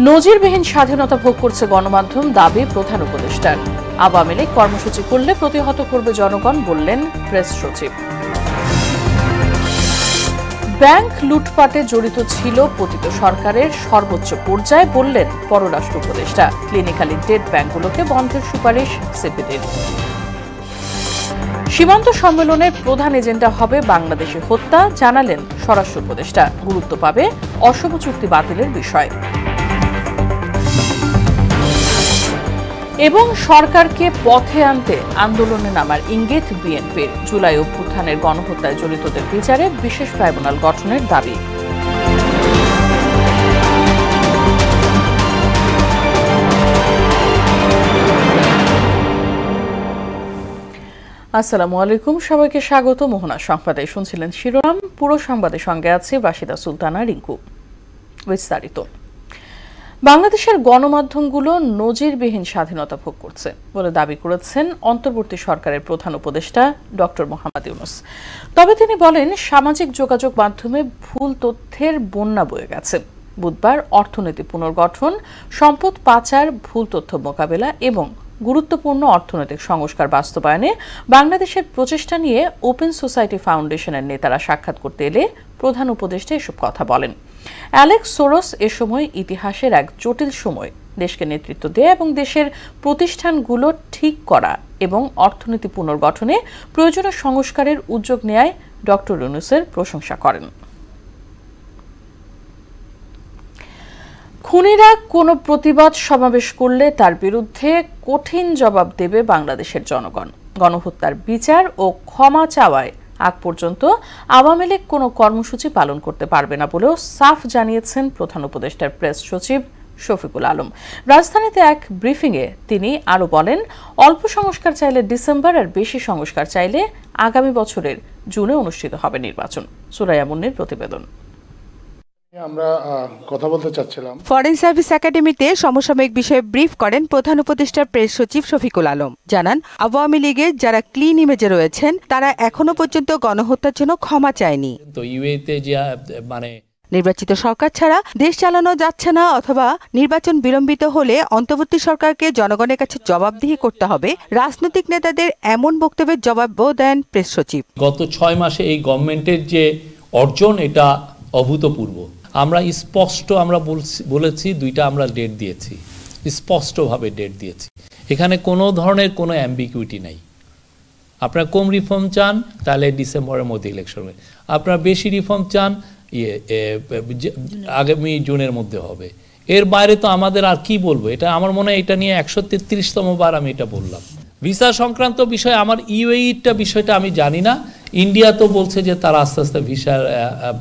নজিরবিহীন স্বাধীনতা ভোগ করছে গণমাধ্যম, দাবি প্রধান উপদেষ্টার। আওয়ামী লীগ কর্মসূচি করলে প্রতিহত করবে জনগণ, বললেন প্রেস সচিব। ব্যাংক লুটপাটে জড়িত ছিল পতিত সরকারের সর্বোচ্চ পর্যায়ে, বললেন পররাষ্ট্র উপদেষ্টা। ক্লিনিক্যালি ডেড ব্যাংকগুলোকে বন্ধের সুপারিশ সিপিডির। সীমান্ত সম্মেলনের প্রধান এজেন্ডা হবে বাংলাদেশে হত্যা, জানালেন স্বরাষ্ট্র উপদেষ্টা। গুরুত্ব পাবে অশুভ চুক্তি বাতিলের বিষয়। এবং সরকারকে পথে আনতে আন্দোলনে নামার ইঙ্গিত বিএনপির। জুলাই অভ্যুত্থানের গণহত্যায় জড়িতদের বিচারে বিশেষ ট্রাইব্যুনাল গঠনের দাবি। আসসালামু আলাইকুম, সবাইকে স্বাগত। মোহনা সংবাদে শুনছিলেন শিরোনাম, পুরো সংবাদের সঙ্গে আছে বাসিদা সুলতানা রিঙ্কু। বিস্তারিত। বাংলাদেশের গণমাধ্যমগুলো নজিরবিহীন স্বাধীনতা ভোগ করছে বলে দাবি করেছেন অন্তর্বর্তী সরকারের প্রধান উপদেষ্টা ডক্টর মোহাম্মদ ইউনূস। তবে তিনি বলেন, সামাজিক যোগাযোগ মাধ্যমে ভুল তথ্যের বন্যা বয়ে গেছে। বুধবার অর্থনীতি পুনর্গঠন, সম্পদ পাচার, ভুল তথ্য মোকাবেলা এবং গুরুত্বপূর্ণ অর্থনৈতিক সংস্কার বাস্তবায়নে বাংলাদেশের প্রচেষ্টা নিয়ে ওপেন সোসাইটি ফাউন্ডেশনের নেতারা সাক্ষাৎ করতে এলে প্রধান উপদেষ্টা এসব কথা বলেন। অ্যালেক্স সোরস এ সময় ইতিহাসের এক জটিল সময় দেশকে নেতৃত্ব দেয় এবং দেশের প্রতিষ্ঠানগুলো ঠিক করা এবং অর্থনীতি পুনর্গঠনে প্রয়োজনীয় সংস্কারের উদ্যোগ নেয় ডক্টর ইউনূসের প্রশংসা করেন। খুনিরা কোনো প্রতিবাদ সমাবেশ করলে তার বিরুদ্ধে কঠিন জবাব দেবে বাংলাদেশের জনগণ। গণহত্যার বিচার ও ক্ষমা চাওয়ায় আগ পর্যন্ত আওয়ামী লীগ কোনো কর্মসূচি পালন করতে পারবে না বলেও সাফ জানিয়েছেন প্রধান উপদেষ্টার প্রেস সচিব শফিকুল আলম। রাজধানীতে এক ব্রিফিংয়ে তিনি আরও বলেন, অল্প সংস্কার চাইলে ডিসেম্বর আর বেশি সংস্কার চাইলে আগামী বছরের জুনে অনুষ্ঠিত হবে নির্বাচন। সুরাইয়া মুন্নির প্রতিবেদন। আমরা কথা বলতে চাচ্ছিলাম। ফরেন সার্ভিস একাডেমিতে সমসাময়িক বিষয়ে ব্রিফ করেন প্রধান উপদেষ্টার প্রেস সচিব শফিকুল আলম। জানান, আওয়ামী লীগের যারা ক্লিন ইমেজে রয়েছেন তারা এখনো পর্যন্ত গণহত্যার জন্য ক্ষমা চায়নি। তো ইউএতে যে নির্বাচিত সরকার ছাড়া দেশ চালানো যাচ্ছে না, অথবা নির্বাচন বিলম্বিত হলে অন্তর্বর্তী সরকারকে জনগণের কাছে জবাবদিহি করতে হবে। রাজনৈতিক নেতাদের এমন বক্তব্যের জবাবও দেন প্রেস সচিব। গত 6 মাসে এই গভর্নমেন্টের যে অর্জন, এটা অভূতপূর্ব। আমরা স্পষ্ট বলেছি, দুইটা আমরা ডেট দিয়েছি, স্পষ্টভাবে ডেট দিয়েছি। এখানে কোনো ধরনের কোনো অ্যাম্বিগুইটি নাই। আপনারা কম রিফর্ম চান, তাহলে ডিসেম্বরের মধ্যে ইলেকশন হবে। আপনারা বেশি রিফর্ম চান, আগামী জুনের মধ্যে হবে। এর বাইরে তো আমাদের আর কি বলবো। এটা আমার মনে হয় এটা নিয়ে 133তম বার আমি এটা বললাম। ভিসা সংক্রান্ত বিষয়, আমার ইউএইটা বিষয়টা আমি জানি না। ইন্ডিয়া তো বলছে যে তারা আস্তে আস্তে ভিসা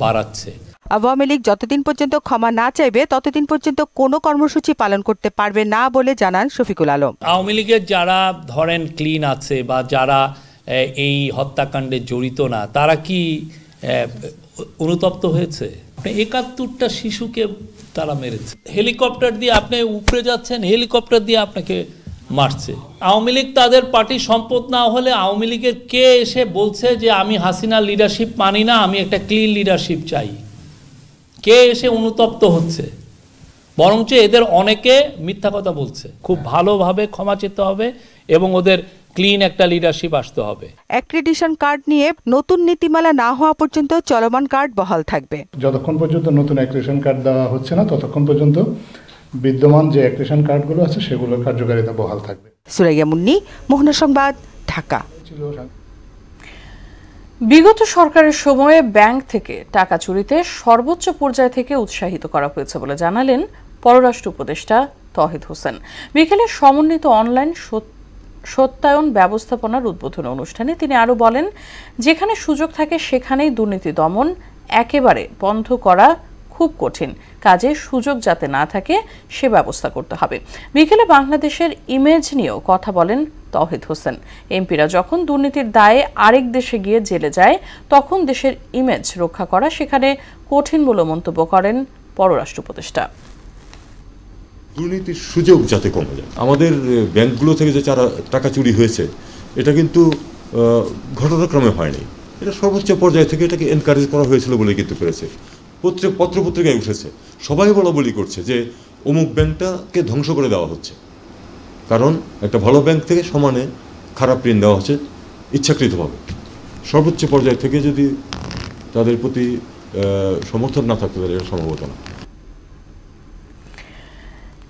বাড়াচ্ছে। আওয়ামী লীগ যতদিন পর্যন্ত ক্ষমা না চাইবে ততদিন পর্যন্ত কোনো কর্মসূচি পালন করতে পারবে না বলে জানান শফিকুল আলম। আওয়ামী লীগের যারা ধরেন ক্লিন আছে বা যারা এই হত্যাকাণ্ডে জড়িত না, তারা কি অনুতপ্ত হয়েছে? 71টা শিশুকে তারা মেরেছে। হেলিকপ্টার দিয়ে আপনি উপরে যাচ্ছেন, হেলিকপ্টার দিয়ে আপনাকে মারছে। আওয়ামী লীগ তাদের পার্টির সম্পদ না হলে আওয়ামী লীগের কে এসে বলছে যে আমি হাসিনার লিডারশিপ মানি না, আমি একটা ক্লিন লিডারশিপ চাই? কে এসে অনুতপ্ত হচ্ছে? বরঞ্চ এদের অনেকে মিথ্যা কথা বলছে। খুব ভালোভাবে ক্ষমা চেতে হবে এবং ওদের ক্লিন একটা লিডারশিপ আসতে হবে। অ্যাক্রিডিটেশন কার্ড নিয়ে নতুন নীতিমালা না হওয়া পর্যন্ত চলমান কার্ড বহাল থাকবে। যতক্ষণ পর্যন্ত নতুন অ্যাক্রিডিটেশন কার্ড দেওয়া হচ্ছে না, ততক্ষণ পর্যন্ত বিদ্যমান যে অ্যাক্রিডিটেশন কার্ডগুলো আছে সেগুলোর কার্যকারিতা বহাল থাকবে। সুরাইয়া মুন্নি, মোহনা সংবাদ, ঢাকা। বিগত সরকারের সময়ে ব্যাংক থেকে টাকা চুরিতে সর্বোচ্চ পর্যায় থেকে উৎসাহিত করা হয়েছে বলে জানালেন পররাষ্ট্র উপদেষ্টা তৌহিদ হোসেন। বিকেলে সমন্বিত অনলাইন সত্যায়ন ব্যবস্থাপনার উদ্বোধনী অনুষ্ঠানে তিনি আরও বলেন, যেখানে সুযোগ থাকে সেখানেই দুর্নীতি দমন একেবারে বন্ধ করা খুব কঠিন। কাজে সুযোগ যাতে না থাকে সে ব্যবস্থা করতে হবে। বিকেলে বাংলাদেশের ইমেজ নিয়েও কথা বলেন তৌহিদ হোসেন। এমপিরা যখন দুর্নীতির দায়ে আরেক দেশে গিয়ে জেলে যায়, তখন দেশের ইমেজ রক্ষা করা সেখানে কঠিন বলে মন্তব্য করেন পররাষ্ট্র উপদেষ্টা। দুর্নীতির সুযোগ যাতে কমে যায়। আমাদের ব্যাংকগুলো থেকে যে টাকা চুরি হয়েছে, এটা কিন্তু ঘটনাক্রমে হয়নি। এটা সর্বোচ্চ পর্যায় থেকে এটাকে এনকারেজ করা হয়েছিল বলে কিন্তু করেছে। পত্রপত্রিকায় উঠেছে, সবাই বলা বলি করছে যে অমুক ব্যাংকটাকে ধ্বংস করে দেওয়া হচ্ছে, কারণ একটা ভালো ব্যাংক থেকে সমানে খারাপ ঋণ দেওয়া হচ্ছে ইচ্ছাকৃতভাবে। সর্বোচ্চ পর্যায় থেকে যদি তাদের প্রতি সমর্থন না থাকতে পারে, এটা সম্ভব না।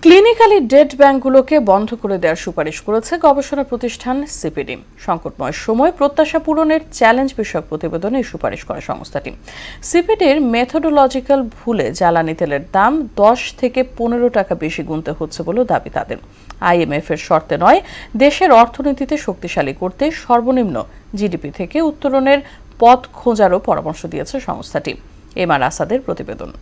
ক্লিনিক্যালি ডেড ব্যাংকগুলোকে বন্ধ করে দেওয়ার সুপারিশ করেছে গবেষণা প্রতিষ্ঠান সিপিডি। সংকটময় সময় প্রত্যাশা পূরণের চ্যালেঞ্জ বিষয়ক প্রতিবেদনে এই সুপারিশ করে সংস্থাটি। সিপিডির মেথোডোলজিক্যাল ভুলে জ্বালানি তেলের দাম 10 থেকে 15 টাকা বেশি গুনতে হচ্ছে বলে দাবি তাদের। IMF এর শর্তে নয়, দেশের অর্থনীতিতে শক্তিশালী করতে সর্বনিম্ন জিডিপি থেকে উত্তরণের পথ খোঁজারও পরামর্শ দিয়েছে সংস্থাটি। এমআর আসাদের প্রতিবেদন।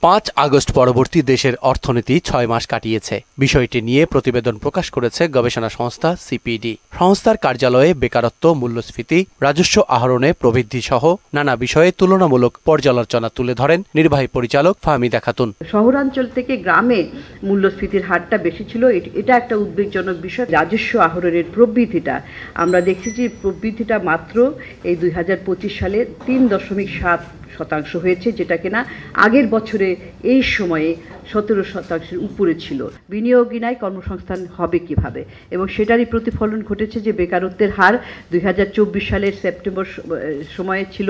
5 আগস্ট পরবর্তী দেশের অর্থনীতি 6 মাস কাটিয়েছে। বিষয়টি নিয়ে প্রতিবেদন প্রকাশ করেছে গবেষণা সংস্থা সিপিডি। সংস্থার কার্যালয়ে বেকারত্ব, মূল্যস্ফীতি, রাজস্ব আহরণে প্রবৃদ্ধি সহ নানা বিষয়ে তুলনামূলক পর্যালোচনা তুলে ধরেন নির্বাহী পরিচালক ফাহমিদা খাতুন। শহরাঞ্চল থেকে গ্রামে মূল্যস্ফীতির হারটা বেশি ছিল, এটা একটা উদ্বেগজনক বিষয়। রাজস্ব আহরণের প্রবৃদ্ধিটা আমরা দেখছি যে প্রবৃদ্ধিটা মাত্র এই 2025 সালে 3.7% হয়েছে, যেটা কিনা আগের বছরে এই সময়ে 17% উপরে ছিল। বিনিয়োগই নাই, কর্মসংস্থান হবে কিভাবে? এবং সেটারই প্রতিফলন ঘটেছে যে বেকারত্বের হার 2024 সালের সেপ্টেম্বর সময়ে ছিল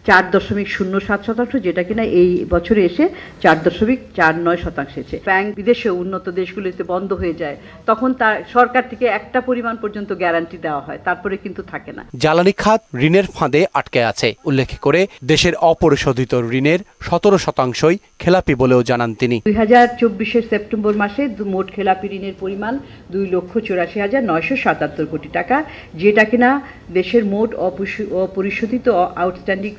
4.07%, যেটা কিনা এই বছরে এসে 4.49% এসেছে। ব্যাংক বিদেশে উন্নত দেশগুলিতে বন্ধ হয়ে যায়, তখন তার সরকার থেকে একটা পরিমাণ পর্যন্ত গ্যারান্টি দেওয়া হয়, তারপরে কিন্তু থাকে না। জ্বালানি খাত ঋণের ফাঁদে আটকে আছে উল্লেখ করে দেশের অপরিশোধিত ঋণের 17%ই খেলাপি বলেও জানান তিনি। 2024 সেপ্টেম্বর মাসে মোট খেলাপি ঋণের পরিমাণ 2,84,977 কোটি টাকা, যেটা কিনা দেশের মোট অপরিশোধিত আউটস্ট্যান্ডিং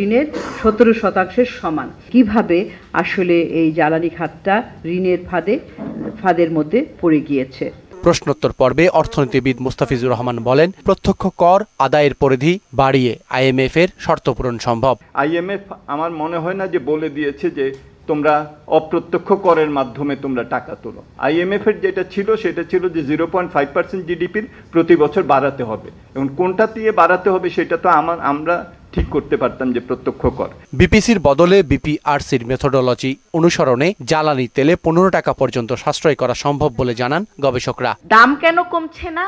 ঋণের 17% সমান। কিভাবে আসলে এই জ্বালানি খাতটা ঋণের ফাঁদের মধ্যে পড়ে গিয়েছে? প্রশ্নোত্তর পর্বে অর্থনীতিবিদ মুস্তাফিজুর রহমান বলেন, প্রত্যক্ষ কর আদায়ের পরিধি বাড়িয়ে IMF এর শর্ত পূরণ সম্ভব। IMF আমার মনে হয় না যে বলে দিয়েছে যে তোমরা অপ্রত্যক্ষ করের মাধ্যমে তোমরা টাকা তোলো। IMF এর যেটা ছিল সেটা ছিল যে 0.5% জিডিপির প্রতি বছর বাড়াতে হবে, এবং কোনটা দিয়ে বাড়াতে হবে সেটা তো আমরা ঠিক করতে পারতাম যে প্রত্যক্ষ কর। বিপিসির বদলে BPRCর মেথোডোলজি অনুসরণে জ্বালানি তেলে 15 টাকা পর্যন্ত সাশ্রয় করা সম্ভব বলে জানান গবেষকরা। দাম কেন কমছে না?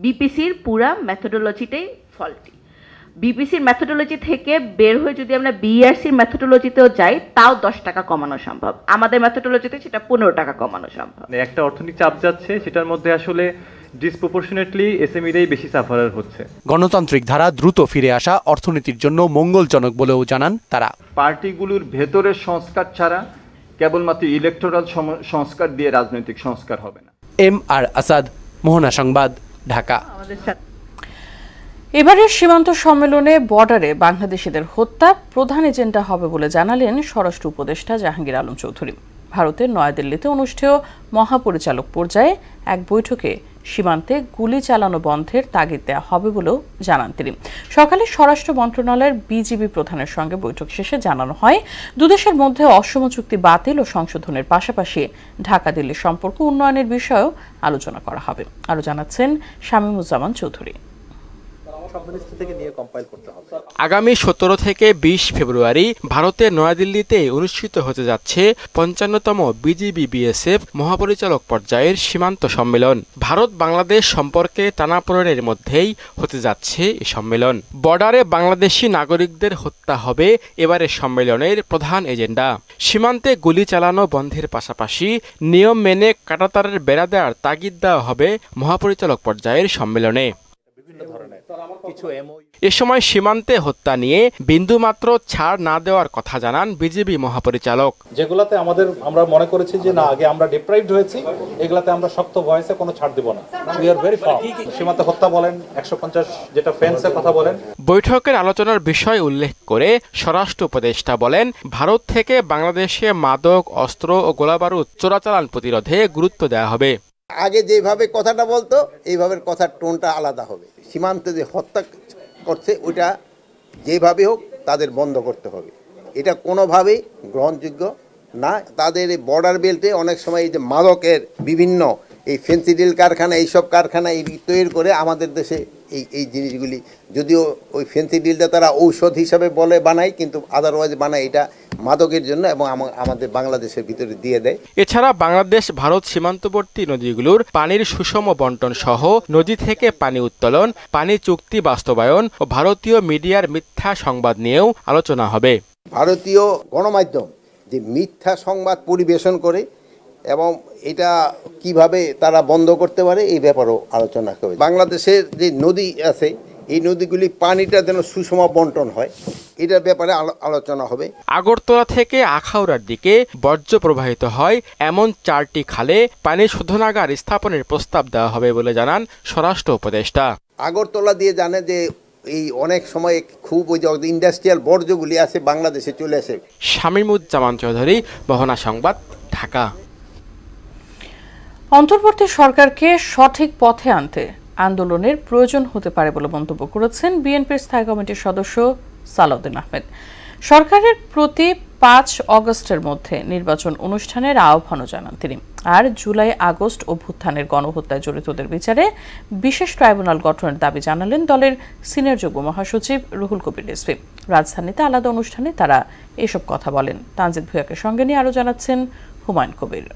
বিপিসির পুরা মেথোডোলজিটাই ফল্টি। বিপিসির মেথোডোলজি থেকে বের হয়ে যদি আমরা BRCর মেথোডোলজিতেও যাই, তাও 10 টাকা কমানো সম্ভব। আমাদের মেথোডোলজিতে সেটা 15 টাকা কমানো সম্ভব। একটা অর্থনৈতিক চাপ যাচ্ছে, সেটার মধ্যে আসলে ডিসপ্রপোর্শনেটলি SMEরাই বেশি সাফারার হচ্ছে। গণতান্ত্রিক ধারা দ্রুত ফিরে আসা অর্থনীতির জন্য মঙ্গলজনক বলেও জানান তারা। পার্টিগুলোর ভেতরের সংস্কার ছাড়া কেবলমাত্র ইলেকটোরাল সংস্কার দিয়ে রাজনৈতিক সংস্কার হবে না। MR আসাদ, মোহনা সংবাদ, ঢাকা। এবারের সীমান্ত সম্মেলনে বর্ডারে বাংলাদেশিদের হত্যা প্রধান এজেন্ডা হবে বলে জানালেন স্বরাষ্ট্র উপদেষ্টা জাহাঙ্গীর আলম চৌধুরী। ভারতের নয়াদিল্লিতে অনুষ্ঠেয় মহাপরিচালক পর্যায়ে এক বৈঠকে সীমান্তে গুলি চালানো বন্ধের তাগিদ দেওয়া হবে বলেও জানান তিনি। সকালে স্বরাষ্ট্র মন্ত্রণালয়ের বিজিবি প্রধানের সঙ্গে বৈঠক শেষে জানানো হয়, দুদেশের মধ্যে অসম চুক্তি বাতিল ও সংশোধনের পাশাপাশি ঢাকা দিল্লি সম্পর্ক উন্নয়নের বিষয়েও আলোচনা করা হবে। আরও জানাচ্ছেন শামীমুজ্জামান চৌধুরী। আগামী 17 থেকে 20 ফেব্রুয়ারি ভারতের নয়াদিল্লিতে অনুষ্ঠিত হতে যাচ্ছে 55তম বিজিবি BSF মহাপরিচালক পর্যায়ের সীমান্ত সম্মেলন। ভারত বাংলাদেশ সম্পর্কে টানাপোড়েনের মধ্যেই হতে যাচ্ছে এই সম্মেলন। বর্ডারে বাংলাদেশি নাগরিকদের হত্যা হবে এবারের সম্মেলনের প্রধান এজেন্ডা। সীমান্তে গুলি চালানো বন্ধের পাশাপাশি নিয়ম মেনে কাঁটাতারের বেড়া দেওয়ার তাগিদ দেওয়া হবে মহাপরিচালক পর্যায়ের সম্মেলনে। এ সময় সীমান্তে হত্যা নিয়ে বিন্দুমাত্র ছাড় না দেওয়ার কথা জানান বিজিবি মহাপরিচালক। যেগুলাতে আমরা মনে করেছি যে না, আগে আমরা ডিপ্রাইভড হয়েছি, এগুলাতে আমরা শক্ত ভয়েসে কোনো ছাড় দেব না। We are very farm. সীমান্তে হত্যা বলেন, 150 যেটা ফেন্সের কথা বলেন। বৈঠকের আলোচনার বিষয় উল্লেখ করে স্বরাষ্ট্র উপদেষ্টা বলেন, ভারত থেকে বাংলাদেশে মাদক, অস্ত্র ও গোলাবারুদ চোরাচালান প্রতিরোধে গুরুত্ব দেওয়া হবে। আগে যেভাবে কথাটা বলতো, এইভাবে কথার টোনটা আলাদা হবে। সীমান্তে যে হত্যা করছে ওইটা যেভাবে হোক তাদের বন্ধ করতে হবে। এটা কোনোভাবেই গ্রহণযোগ্য না। তাদের এই বর্ডার বেল্টে অনেক সময় এই যে মাদকের বিভিন্ন এই ফেন্সিডিল কারখানা, এইসব কারখানা তৈরি করে আমাদের দেশে এই জিনিসগুলি, যদিও ওই ফেন্সিডিলটা তারা ঔষধ হিসাবে বলে বানায়, কিন্তু আদারওয়াইজ বানায় এটা মাদকের জন্য এবং আমাদের বাংলাদেশের ভিতরে দিয়ে দেয়। এছাড়া বাংলাদেশ ভারত সীমান্তবর্তী নদীগুলোর পানির সুষম বন্টন সহ নদী থেকে পানি উত্তোলন, পানি চুক্তি বাস্তবায়ন ও ভারতীয় মিডিয়ার মিথ্যা সংবাদ নিয়েও আলোচনা হবে। ভারতীয় গণমাধ্যম যে মিথ্যা সংবাদ পরিবেশন করে এবং এটা কিভাবে তারা বন্ধ করতে পারে এই ব্যাপারেও আলোচনা হবে। বাংলাদেশের যে নদী আছে এই নদীগুলি পানিটা যেন সুষম বন্টন হয় এটার ব্যাপারে আলোচনা হবে। আগরতলা থেকে আখাউড়ার দিকে বর্জ্য প্রবাহিত হয় এমন 4টি খালে পানি শোধনাগার স্থাপনের প্রস্তাব দেওয়া হবে বলে জানান স্বরাষ্ট্র উপদেষ্টা। আগরতলা দিয়ে জানে যে এই অনেক সময় খুব ওই যে ইন্ডাস্ট্রিয়াল বর্জ্যগুলি আছে বাংলাদেশে চলে আসে। শামীমুজ্জামান চৌধুরী, বহনা সংবাদ, ঢাকা। অন্তর্বর্তী সরকারকে সঠিক পথে আনতে আন্দোলনের প্রয়োজন হতে পারে বলে মন্তব্য করেছেন বিএনপির স্থায়ী কমিটির সদস্য সালাউদ্দিন আহমেদ। সরকারের প্রতি 5 অগস্টের মধ্যে নির্বাচন অনুষ্ঠানের আহ্বানও জানান তিনি। আর জুলাই আগস্ট অভ্যুত্থানের গণহত্যায় জড়িতদের বিচারে বিশেষ ট্রাইব্যুনাল গঠনের দাবি জানালেন দলের সিনিয়র যুগ্ম মহাসচিব রুহুল কবির রিজভী। রাজধানীতে আলাদা অনুষ্ঠানে তারা এসব কথা বলেন। তানজিদ ভুঁইয়াকে সঙ্গে নিয়ে আরও জানাচ্ছেন হুমায়ুন কবির।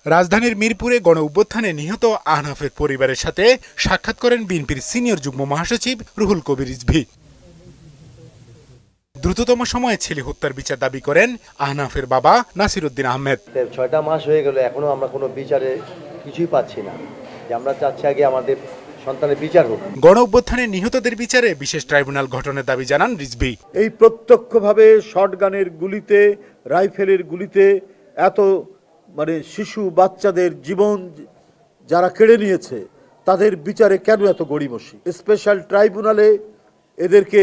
রাজধানীর মিরপুরে গণ অভ্যুত্থানে নিহত আহনাফের পরিবারের সাথে সাক্ষাৎ করেন বিএনপির সিনিয়র যুগ্ম মহাসচিব রুহুল কবির রিজভী। দ্রুততম সময়ে ছেলে হত্যার বিচার দাবি করেন আহনাফের বাবা নাসিরউদ্দিন আহমেদ। 6টা মাস হয়ে গেল, এখনো আমরা কোনো বিচারে কিছুই পাচ্ছি না। যে আমরা চাচ্ছি আগে আমাদের সন্তানের বিচার হোক। গণ অভ্যুত্থানে নিহতদের বিচারে বিশেষ ট্রাইব্যুনাল গঠনের দাবি জানান রিজভী। এই প্রত্যক্ষভাবে শটগানের গুলিতে, রাইফেলের গুলিতে এত শিশু বাচ্চাদের জীবন যারা কেড়ে নিয়েছে তাদের বিচারে কেন এত গড়িমসি? স্পেশাল ট্রাইব্যুনালে এদেরকে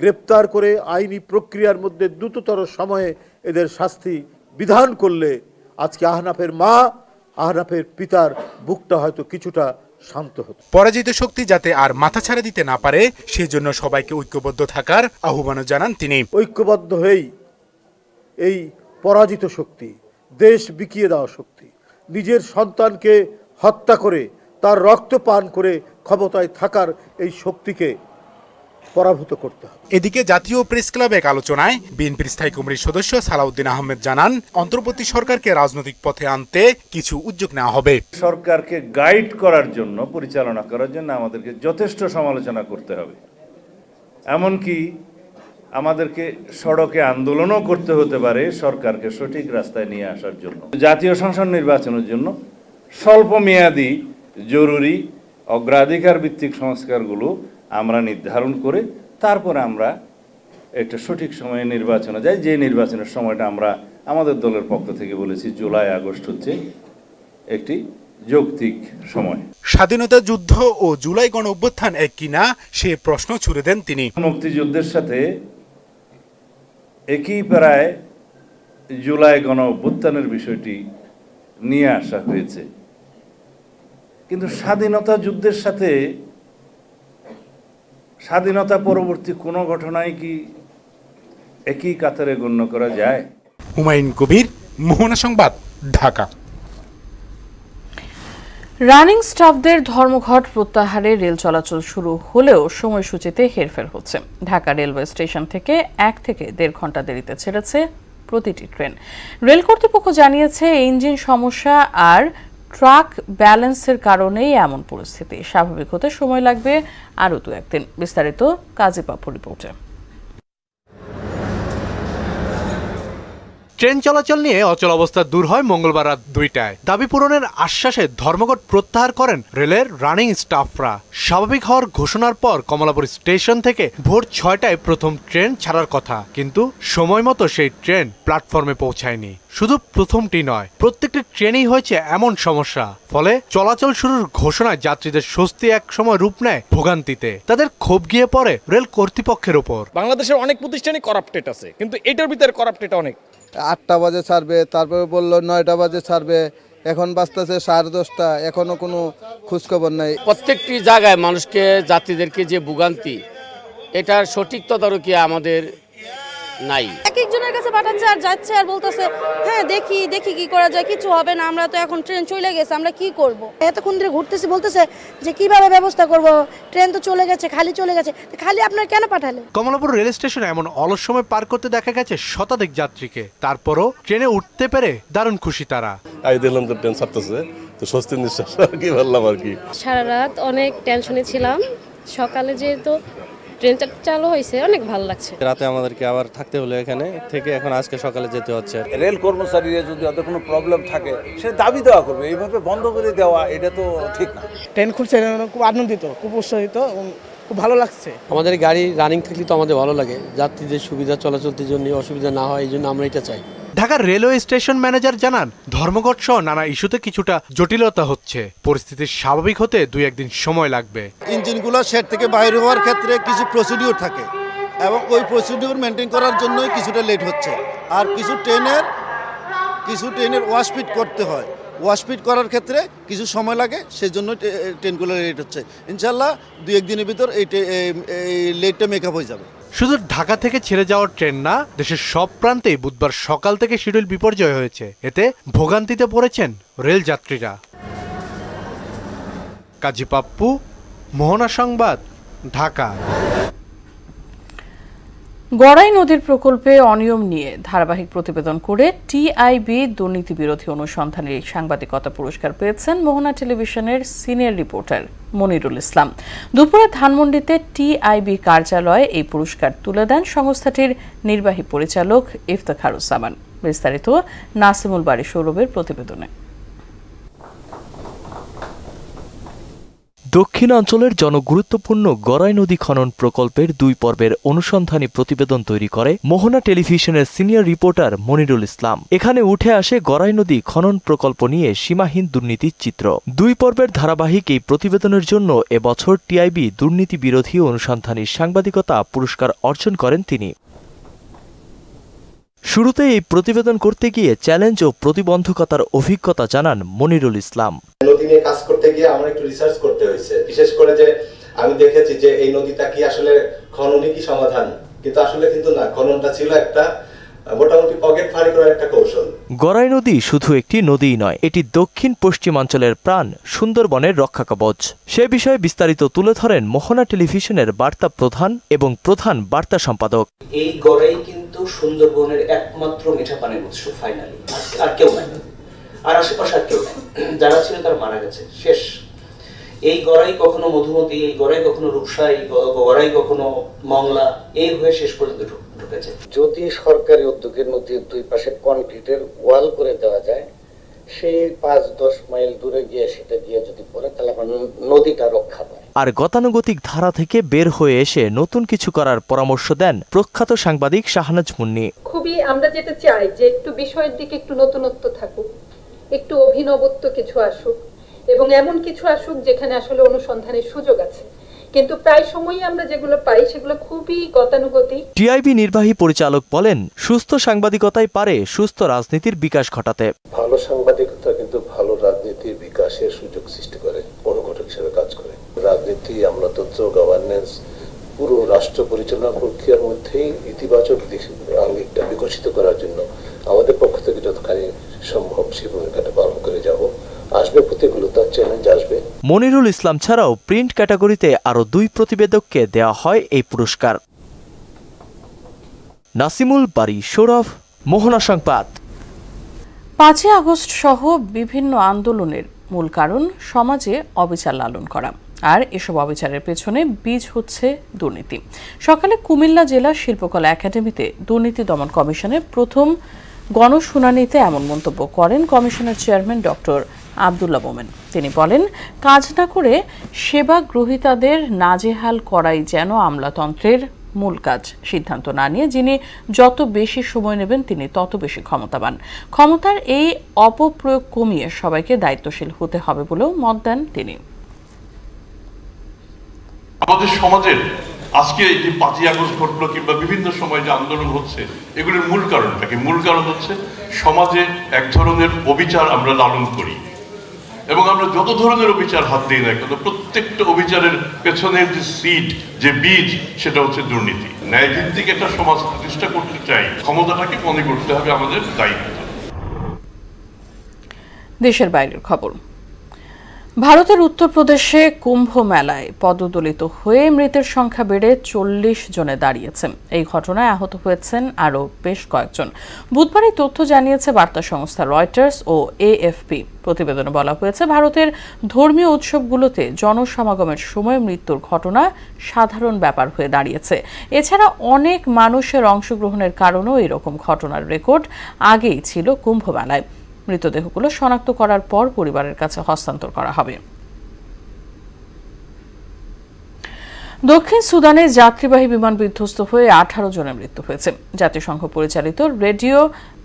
গ্রেপ্তার করে আইনি প্রক্রিয়ার মধ্যে দ্রুততর সময়ে এদের শাস্তি বিধান করলে আজকে আহনাফের মা, আহনাফের পিতার বুকটা হয়তো কিছুটা শান্ত হতো। পরাজিত শক্তি যাতে আর মাথাছাড়া দিতে না পারে সেজন্য সবাইকে ঐক্যবদ্ধ থাকার আহ্বানও জানান তিনি। ঐক্যবদ্ধ হয়েই এই পরাজিত শক্তি, দেশ বিকিয়ে দেওয়া শক্তি, নিজের সন্তানকে হত্যা করে তার রক্ত পান করে ক্ষমতায় থাকার এই শক্তিকে পরাভূত করতে হবে। এদিকে জাতীয় প্রেস ক্লাবে এক আলোচনায় বিএনপির স্থায়ী কমিটির সদস্য সালাউদ্দিন আহমেদ জানান অন্তর্বর্তী সরকারকে রাজনৈতিক পথে আনতে কিছু উদ্যোগ নেওয়া হবে। সরকারকে গাইড করার জন্য, পরিচালনা করার জন্য আমাদেরকে যথেষ্ট সমালোচনা করতে হবে। এমনকি আমাদেরকে সড়কে আন্দোলনও করতে হতে পারে সরকারকে সঠিক রাস্তায় নিয়ে আসার জন্য। জাতীয় সংসদ নির্বাচনের জন্য স্বল্প মেয়াদী জরুরি অগ্রাধিকার ভিত্তিক সংস্কারগুলো আমরা নির্ধারণ করে তারপরে আমরা একটা সঠিক সময়ে নির্বাচনে যাই। যে নির্বাচনের সময়টা আমরা আমাদের দলের পক্ষ থেকে বলেছি জুলাই আগস্ট হচ্ছে একটি যৌক্তিক সময়। স্বাধীনতা যুদ্ধ ও জুলাই গণ অভ্যুত্থান এক কিনা সে প্রশ্ন ছুড়ে দেন তিনি। মুক্তিযুদ্ধের সাথে একই প্রায় জুলাই গণ অভ্যুত্থানের বিষয়টি নিয়ে আসা হয়েছে, কিন্তু স্বাধীনতা যুদ্ধের সাথে স্বাধীনতা পরবর্তী কোনো ঘটনাই কি একই কাতারে গণ্য করা যায়? হুমায়ুন কবির, মোহনা সংবাদ, ঢাকা। রানিং স্টাফদের ধর্মঘট প্রত্যাহারে রেল চলাচল শুরু হলেও সময়সূচিতে হেরফের হচ্ছে। ঢাকা রেলওয়ে স্টেশন থেকে 1 থেকে 1.5 ঘন্টা দেরিতে ছেড়েছে প্রতিটি ট্রেন। রেল কর্তৃপক্ষ জানিয়েছে ইঞ্জিন সমস্যা আর ট্রাক ব্যালেন্সের কারণেই এমন পরিস্থিতি। স্বাভাবিক হতে সময় লাগবে আরও 2-1 দিন। বিস্তারিত কাজী পাপ্পু রিপোর্টে। ট্রেন চলাচল নিয়ে অচল অবস্থা দূর হয় মঙ্গলবার রাত 2টায়। দাবি পূরণের আশ্বাসে ধর্মঘট প্রত্যাহার করেন রেলের রানিং স্টাফরা। স্বাভাবিক হওয়ার ঘোষণার পর কমলাপুর স্টেশন থেকে ভোর 6টায় প্রথম ট্রেন ছাড়ার কথা, কিন্তু সময় মতো সেই ট্রেন প্ল্যাটফর্মে পৌঁছায়নি। শুধু প্রথমটি নয়, প্রত্যেকটি ট্রেনেই হয়েছে এমন সমস্যা, ফলে চলাচল শুরুর ঘোষণায় যাত্রীদের স্বস্তি এক সময় রূপ নেয় ভোগান্তিতে। তাদের ক্ষোভ গিয়ে পড়ে রেল কর্তৃপক্ষের ওপর। বাংলাদেশের অনেক প্রতিষ্ঠানই করাপ্টেড আছে, কিন্তু এটার ভিতরে করাপ্টেড অনেক। 8টা বাজে ছাড়বে, তারপরে বললো 9টা বাজে ছাড়বে, এখন বাজতেছে 10:30, এখনো কোনো খোঁজখবর নাই। প্রত্যেকটি জায়গায় মানুষকে, যাত্রীদেরকে যে ভোগান্তি, এটার সঠিক তদারকি আমাদের নাই। এক একজনের কাছে পাঠাচ্ছে আর যাচ্ছে আর বলতেছে হ্যাঁ দেখি কি করা যায়, কিছু হবে না, আমরা তো এখন ট্রেন চলে গেছে, আমরা কি করব। এতক্ষণ ধরে ঘুরতেছি, বলতেছে যে কিভাবে ব্যবস্থা করব, ট্রেন তো চলে গেছে, খালি চলে গেছে, খালি আপনার কেন পাঠালেন? কমলাপুর রেল স্টেশনে এমন অলস সময় পার করতে দেখা গেছে শতাধিক যাত্রীকে, তারপরও ট্রেনে উঠতে পেরে দারুণ খুশি তারা। আই দেখলাম তো ট্রেন ছাড়তেছে, তো স্বস্তির নিঃশ্বাস আর কি বললাম আর কি। সারা রাত অনেক টেনশনে ছিলাম, সকালে যেহেতু ট্রেনটা চালু হয়েছে অনেক ভালো লাগছে। রাতে আমাদেরকে আবার থাকতে হলো এখানে থেকে, এখন আজকে সকালে যেতে হচ্ছে। রেল কর্মচারীরা যদি ওদের কোনো প্রবলেম থাকে সে দাবি দেওয়া করবে, এইভাবে বন্ধ করে দেওয়া এটা তো ঠিক না। ট্রেন খুলছে, খুব আনন্দিত, খুব উৎসাহিত, খুব ভালো লাগছে। আমাদের গাড়ি রানিং থাকলে তো আমাদের ভালো লাগে, যাত্রীদের সুবিধা চলাচলের জন্য অসুবিধা না হয়, এই জন্য আমরা এটা চাই। ঢাকার রেলওয়ে স্টেশন ম্যানেজার জানান, ধর্মঘট সহ নানা ইস্যুতে কিছুটা জটিলতা হচ্ছে, পরিস্থিতি স্বাভাবিক হতে 2-1 দিন সময় লাগবে। ইঞ্জিনগুলো শেড থেকে বাইরে হওয়ার ক্ষেত্রে কিছু প্রসিডিউর থাকে এবং ওই প্রসিডিউর মেনটেন করার জন্যই কিছুটা লেট হচ্ছে। আর কিছু ট্রেনের ওয়াশপিট করতে হয়, ওয়াশপিট করার ক্ষেত্রে কিছু সময় লাগে, সেই জন্য ট্রেনগুলো লেট হচ্ছে। ইনশাল্লাহ 2-1 দিনের ভিতর এই লেটটা মেকআপ হয়ে যাবে। শুধু ঢাকা থেকে ছেড়ে যাওয়ার ট্রেন না, দেশের সব প্রান্তেই বুধবার সকাল থেকে শিডিউল বিপর্যয় হয়েছে, এতে ভোগান্তিতে পড়েছেন রেল যাত্রীরা। কাজী পাপ্পু, মোহনা সংবাদ, ঢাকা। গড়াই নদীর প্রকল্পে অনিয়ম নিয়ে ধারাবাহিক প্রতিবেদন করে টিআইবি দুর্নীতি বিরোধী অনুসন্ধানী সাংবাদিকতা পুরস্কার পেয়েছেন মোহনা টেলিভিশনের সিনিয়র রিপোর্টার মনিরুল ইসলাম। দুপুরে ধানমন্ডিতে টিআইবি কার্যালয়ে এই পুরস্কার তুলে দেন সংস্থাটির নির্বাহী পরিচালক ইফতেখারুজ্জামান। বিস্তারিত নাসিমুল বারী সৌরভের প্রতিবেদনে। দক্ষিণাঞ্চলের জনগুরুত্বপূর্ণ গড়াই নদী খনন প্রকল্পের 2 পর্বের অনুসন্ধানী প্রতিবেদন তৈরি করে মোহনা টেলিভিশনের সিনিয়র রিপোর্টার মনিরুল ইসলাম। এখানে উঠে আসে গড়াই নদী খনন প্রকল্প নিয়ে সীমাহীন দুর্নীতির চিত্র। 2 পর্বের ধারাবাহিক এই প্রতিবেদনের জন্য এবছর টিআইবি দুর্নীতি বিরোধী অনুসন্ধানী সাংবাদিকতা পুরস্কার অর্জন করেন তিনি। শুরুতে এই প্রতিবেদন করতে গিয়ে চ্যালেঞ্জ ও প্রতিবন্ধকতার অভিজ্ঞতা জানান মনিরুল ইসলাম। নদী নিয়ে কাজ করতে গিয়ে আমার একটু রিসার্চ করতে হয়েছে, বিশেষ করে যে আমি দেখেছি যে এই নদীটা কি আসলে খননই কি সমাধান, কিন্তু আসলে না, খননটা ছিল একটা মোটামুটি পকেট ফাঁড়ি করার একটা কৌশল। গড়াই নদী শুধু একটি নদীই নয়, এটি দক্ষিণ পশ্চিমাঞ্চলের প্রাণ সুন্দরবনের রক্ষা কবচ। সে বিষয়ে বিস্তারিত তুলে ধরেন মোহনা টেলিভিশনের বার্তা প্রধান এবং প্রধান বার্তা সম্পাদক। এই গড়াই কিন্তু সুন্দরবনের একমাত্র মিঠা পানির উৎস, ফাইনালি আর কেউ নাই, আর আশেপাশে আর কেউ নাই, যারা ছিল তারা মারা গেছে, শেষ। এই গড়াই কখনো মধুমতি, এই গড়াই কখনো রূপসা, এই গড়াই কখনো মংলা, এই হয়ে শেষ পর্যন্ত ঢুকেছে। যদি সরকারি উদ্যোগের মধ্যে 2 পাশে কনক্রিটের ওয়াল করে দেওয়া যায়, সেই 5-10 মাইল দূরে গিয়ে সেটা দিয়ে যদি পড়ে, তাহলে আমার নদীটা রক্ষা পায়। আর গতানুগতিক ধারা থেকে বের হয়ে এসে নতুন কিছু করার পরামর্শ দেন প্রখ্যাত সাংবাদিক শাহনাজ মুন্নি। খুবই আমরা যেটা চাই যে একটু বিষয়ের দিকে একটু নতুনত্ব থাকুক, একটু অভিনবত্ব কিছু আসুক, এবং এমন কিছু আসুক যেখানে আসলে অনুসন্ধানের সুযোগ আছে। কিন্তু প্রায় সময়ই আমরা যেগুলো পাই সেগুলো খুবই গতানুগতিক। টিআইবি নির্বাহী পরিচালক বলেন, সুস্থ সাংবাদিকতাই পারে সুস্থ রাজনীতির বিকাশ ঘটাতে। ভালো সাংবাদিকতা কিন্তু ভালো রাজনীতির বিকাশের সুযোগ সৃষ্টি করে, অনুঘটক হিসেবে কাজ করে। রাজনীতি, আমলাতন্ত্র, গভর্নেন্স, পুরো রাষ্ট্র পরিচালনা প্রক্রিয়ার মধ্যেই ইতিবাচক আঙ্গিকটা বিকশিত করার জন্য আমাদের পক্ষ থেকে যতখানি সম্ভব সেই ভূমিকাটা পালন করে যাব। আসবে প্রতিকূলতার চ্যালেঞ্জ আসবে। মনিরুল ইসলাম ছাড়াও প্রিন্ট ক্যাটাগরিতে আরো 2 প্রতিবেদককে দেওয়া হয় এই পুরস্কার। নাসিমুল বারী সৌরভ, মোহনা সংবাদ। 5 আগস্ট সহ বিভিন্ন আন্দোলনের মূল কারণ সমাজে অবিচার লালন করা, আর এসব অবিচারের পেছনে বীজ হচ্ছে দুর্নীতি। সকালে কুমিল্লা জেলা শিল্পকলা একাডেমিতে দুর্নীতি দমন কমিশনের প্রথম গণশুনানিতে এমন মন্তব্য করেন কমিশনের চেয়ারম্যান ডক্টর আব্দুল্লাহ মোমেন। তিনি বলেন, কাজ না করে সেবা গ্রহীতাদের নাজেহাল করাই যেন আমলাতন্ত্রের মূল কাজ। সিদ্ধান্ত না নিয়ে যিনি যত বেশি সময় নেবেন তিনি তত বেশি ক্ষমতাবান। ক্ষমতার এই অপপ্রয়োগ কমিয়ে সবাইকে দায়িত্বশীল হতে হবে বলেও মত দেন তিনি। আমাদের সমাজের আজকে যে 5ই আগস্ট ঘটলো কিংবা বিভিন্ন সময় যে আন্দোলন হচ্ছে, এগুলোর মূল কারণটা কি? মূল কারণ হচ্ছে সমাজে এক ধরনের অবিচার আমরা লালন করি। এবং আমরা যত ধরনের অবিচার হাত দিই না কেন, প্রত্যেকটা অবিচারের পেছনের যে সিড, যে বীজ, সেটা হচ্ছে দুর্নীতি। ন্যায়ভিত্তিক একটা সমাজ প্রতিষ্ঠা করতে চাই, ক্ষমতাটাকে মনে করতে হবে আমাদের দায়িত্ব। দেশের বাইরের খবর। ভারতের উত্তরপ্রদেশে কুম্ভ মেলায় পদদলিত হয়ে মৃতের সংখ্যা বেড়ে 40 জনে দাঁড়িয়েছে। এই ঘটনায় আহত হয়েছেন আরও বেশ কয়েকজন। বুধবার এই তথ্য জানিয়েছে বার্তা সংস্থা রয়টার্স ও এএফপি। প্রতিবেদনে বলা হয়েছে, ভারতের ধর্মীয় উৎসবগুলোতে জনসমাগমের সময় মৃত্যুর ঘটনা সাধারণ ব্যাপার হয়ে দাঁড়িয়েছে। এছাড়া অনেক মানুষের অংশগ্রহণের কারণেও এরকম ঘটনার রেকর্ড আগেই ছিল কুম্ভ মেলায়। মৃতদেহগুলো শনাক্ত করার পর পরিবারের কাছে হস্তান্তর করা হবে। দক্ষিণ সুদানে যাত্রীবাহী বিমান বিধ্বস্ত হয়ে 18 জনের মৃত্যু হয়েছে। জাতিসংঘ পরিচালিত রেডিও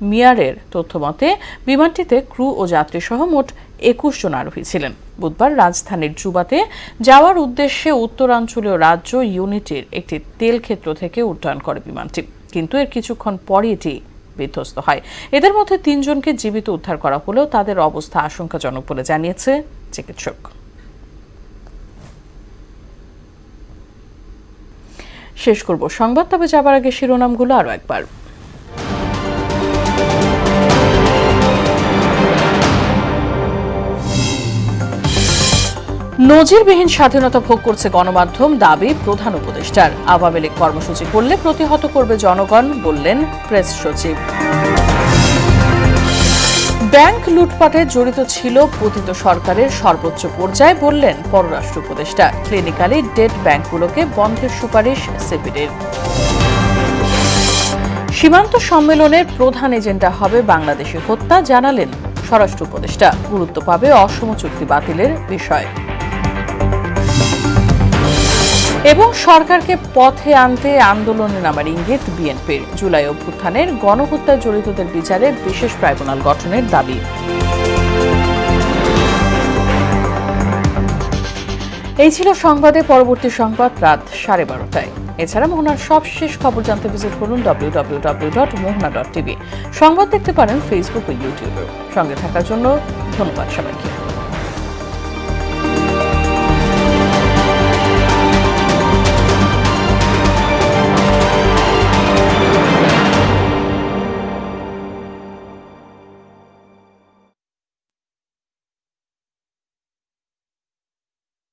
মিয়ারের তথ্যমতে বিমানটিতে ক্রু ও যাত্রী সহ মোট 21 জন আরোহী ছিলেন। বুধবার রাজধানীর জুবাতে যাওয়ার উদ্দেশ্যে উত্তরাঞ্চলীয় রাজ্য ইউনিটির একটি তেল ক্ষেত্র থেকে উড্ডয়ন করে বিমানটি, কিন্তু এর কিছুক্ষণ পরই এটি বিধ্বস্ত হয়। এদের মধ্যে 3 জনকে জীবিত উদ্ধার করা হলেও তাদের অবস্থা আশঙ্কাজনক বলে জানিয়েছে চিকিৎসক। শেষ করব সংবাদ, তবে যাবার আগে শিরোনামগুলো আরো একবার। নজিরবিহীন স্বাধীনতা ভোগ করছে গণমাধ্যম, দাবি প্রধান উপদেষ্টার। আওয়ামী লীগ কর্মসূচি করলে প্রতিহত করবে জনগণ, বললেন প্রেস সচিব। ব্যাংক লুটপাটে জড়িত ছিল পতিত সরকারের সর্বোচ্চ পর্যায়ে, বললেন পররাষ্ট্র উপদেষ্টা। ক্লিনিক্যালি ডেড ব্যাংকগুলোকে বন্ধের সুপারিশ সিপিডির। সীমান্ত সম্মেলনের প্রধান এজেন্ডা হবে বাংলাদেশি হত্যা, জানালেন স্বরাষ্ট্র উপদেষ্টা। গুরুত্ব পাবে অসম চুক্তি বাতিলের বিষয়। এবং সরকারকে পথে আনতে আন্দোলনে নামার ইঙ্গিত বিএনপির। জুলাই অভ্যুত্থানের গণহত্যায় জড়িতদের বিচারে বিশেষ ট্রাইব্যুনাল গঠনের দাবি। এই ছিল সংবাদে। পরবর্তী সংবাদ রাত 12:30টায়। এছাড়া মোহনার সবশেষ খবর জানতে ভিজিট করুন www.mohna.tv। সংবাদ দেখতে পারেন ফেসবুক ও ইউটিউবে। সঙ্গে থাকার জন্য ধন্যবাদ সবাইকে।